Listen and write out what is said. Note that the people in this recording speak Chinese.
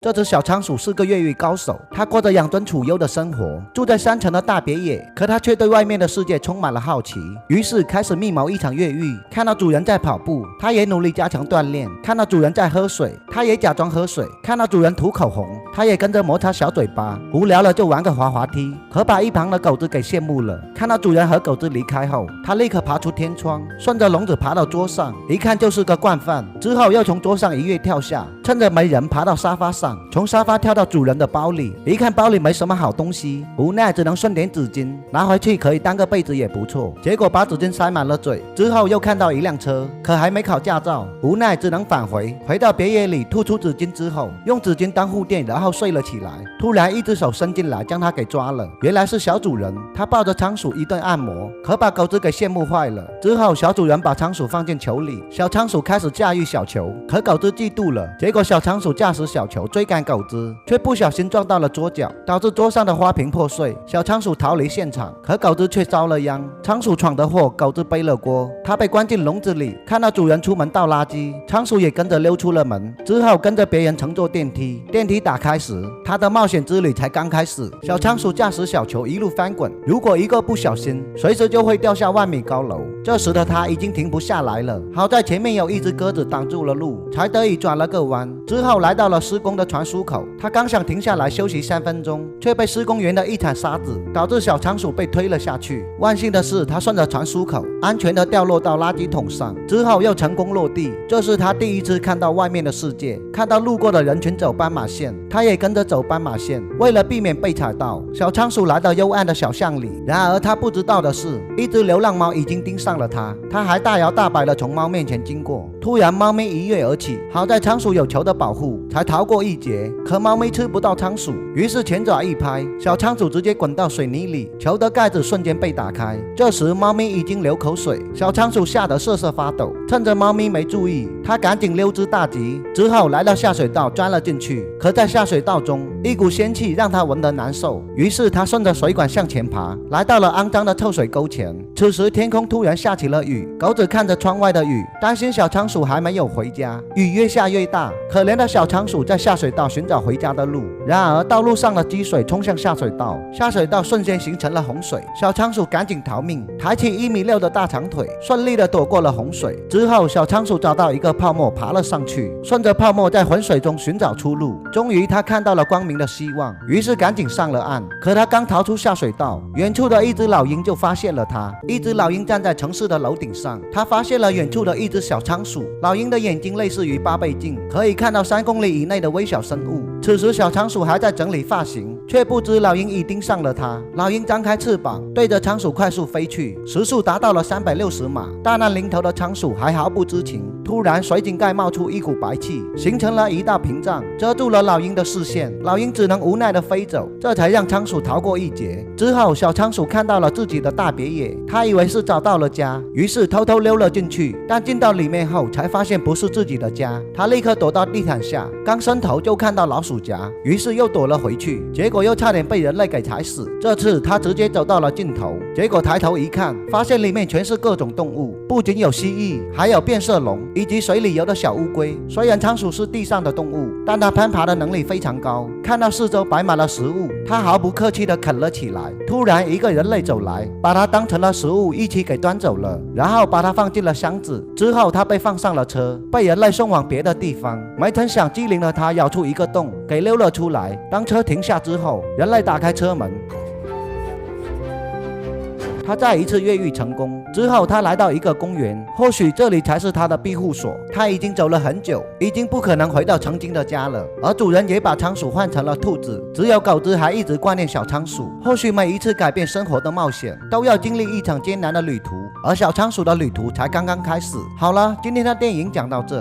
这只小仓鼠是个越狱高手，它过着养尊处优的生活，住在山城的大别野。可它却对外面的世界充满了好奇，于是开始密谋一场越狱。看到主人在跑步，它也努力加强锻炼；看到主人在喝水，它也假装喝水；看到主人涂口红，它也跟着摩擦小嘴巴。无聊了就玩个滑滑梯，可把一旁的狗子给羡慕了。看到主人和狗子离开后，它立刻爬出天窗，顺着笼子爬到桌上，一看就是个惯犯。之后又从桌上一跃跳下，趁着没人爬到沙发上。从沙发跳到主人的包里，一看包里没什么好东西，无奈只能顺点纸巾，拿回去可以当个被子也不错。结果把纸巾塞满了嘴，之后又看到一辆车，可还没考驾照，无奈只能返回。回到别野里吐出纸巾之后，用纸巾当护垫，然后睡了起来。突然一只手伸进来将他给抓了，原来是小主人。他抱着仓鼠一顿按摩，可把狗子给羡慕坏了。之后小主人把仓鼠放进球里，小仓鼠开始驾驭小球，可狗子嫉妒了，结果小仓鼠驾驶小球追赶狗子，却不小心撞到了桌角，导致桌上的花瓶破碎。小仓鼠逃离现场，可狗子却遭了殃。仓鼠闯的祸，狗子背了锅。它被关进笼子里，看到主人出门倒垃圾，仓鼠也跟着溜出了门。之后跟着别人乘坐电梯，电梯打开时，它的冒险之旅才刚开始。小仓鼠驾驶小球一路翻滚，如果一个不小心，随时就会掉下万米高楼。这时的它已经停不下来了，好在前面有一只鸽子挡住了路，才得以转了个弯。之后来到了施工的传输口，他刚想停下来休息3分钟，却被施工员的一铲沙子导致小仓鼠被推了下去。万幸的是，他顺着传输口安全地掉落到垃圾桶上，之后又成功落地。这是他第一次看到外面的世界，看到路过的人群走斑马线，他也跟着走斑马线。为了避免被踩到，小仓鼠来到幽暗的小巷里。然而他不知道的是，一只流浪猫已经盯上了他，他还大摇大摆地从猫面前经过。突然猫咪一跃而起，好在仓鼠有球的保护，才逃过一劫。可猫咪吃不到仓鼠，于是前爪一拍，小仓鼠直接滚到水泥里，球的盖子瞬间被打开。这时猫咪已经流口水，小仓鼠吓得瑟瑟发抖。趁着猫咪没注意，它赶紧溜之大吉，之后来到下水道钻了进去。可在下水道中，一股仙气让它闻得难受，于是它顺着水管向前爬，来到了肮脏的臭水沟前。此时天空突然下起了雨，狗子看着窗外的雨，担心小仓鼠还没有回家。雨越下越大，可怜的小仓鼠在下水道寻找回家的路。然而道路上的积水冲向下水道，下水道瞬间形成了洪水。小仓鼠赶紧逃命，抬起1.6米的大长腿，顺利地躲过了洪水。之后小仓鼠找到一个泡沫爬了上去，顺着泡沫在浑水中寻找出路。终于他看到了光明的希望，于是赶紧上了岸。可他刚逃出下水道，远处的一只老鹰就发现了他。一只老鹰站在城市的楼顶上，他发现了远处的一只小仓鼠。老鹰的眼睛类似于8倍镜，可以看到3公里以内的微小生物。此时小仓鼠还在整理发型，却不知老鹰已盯上了它。老鹰张开翅膀，对着仓鼠快速飞去，时速达到了360码。大难临头的仓鼠还毫不知情。突然水井盖冒出一股白气，形成了一道屏障，遮住了老鹰的视线。老鹰只能无奈地飞走，这才让仓鼠逃过一劫。之后小仓鼠看到了自己的大别野，他以为是找到了家，于是偷偷溜了进去。但进到里面后才发现不是自己的家，他立刻躲到地毯下，刚伸头就看到老鼠夹，于是又躲了回去，结果又差点被人类给踩死。这次他直接走到了尽头，结果抬头一看，发现里面全是各种动物，不仅有蜥蜴，还有变色龙以及水里游的小乌龟。虽然仓鼠是地上的动物，但它攀爬的能力非常高。看到四周摆满了食物，它毫不客气地啃了起来。突然一个人类走来，把它当成了食物一起给端走了，然后把它放进了箱子。之后它被放上了车，被人类送往别的地方。没曾想机灵的它咬出一个洞，给溜了出来。当车停下之后，人类打开车门，他再一次越狱成功。之后他来到一个公园，或许这里才是他的庇护所。他已经走了很久，已经不可能回到曾经的家了。而主人也把仓鼠换成了兔子，只有狗子还一直挂念小仓鼠。或许每一次改变生活的冒险都要经历一场艰难的旅途，而小仓鼠的旅途才刚刚开始。好了，今天的电影讲到这。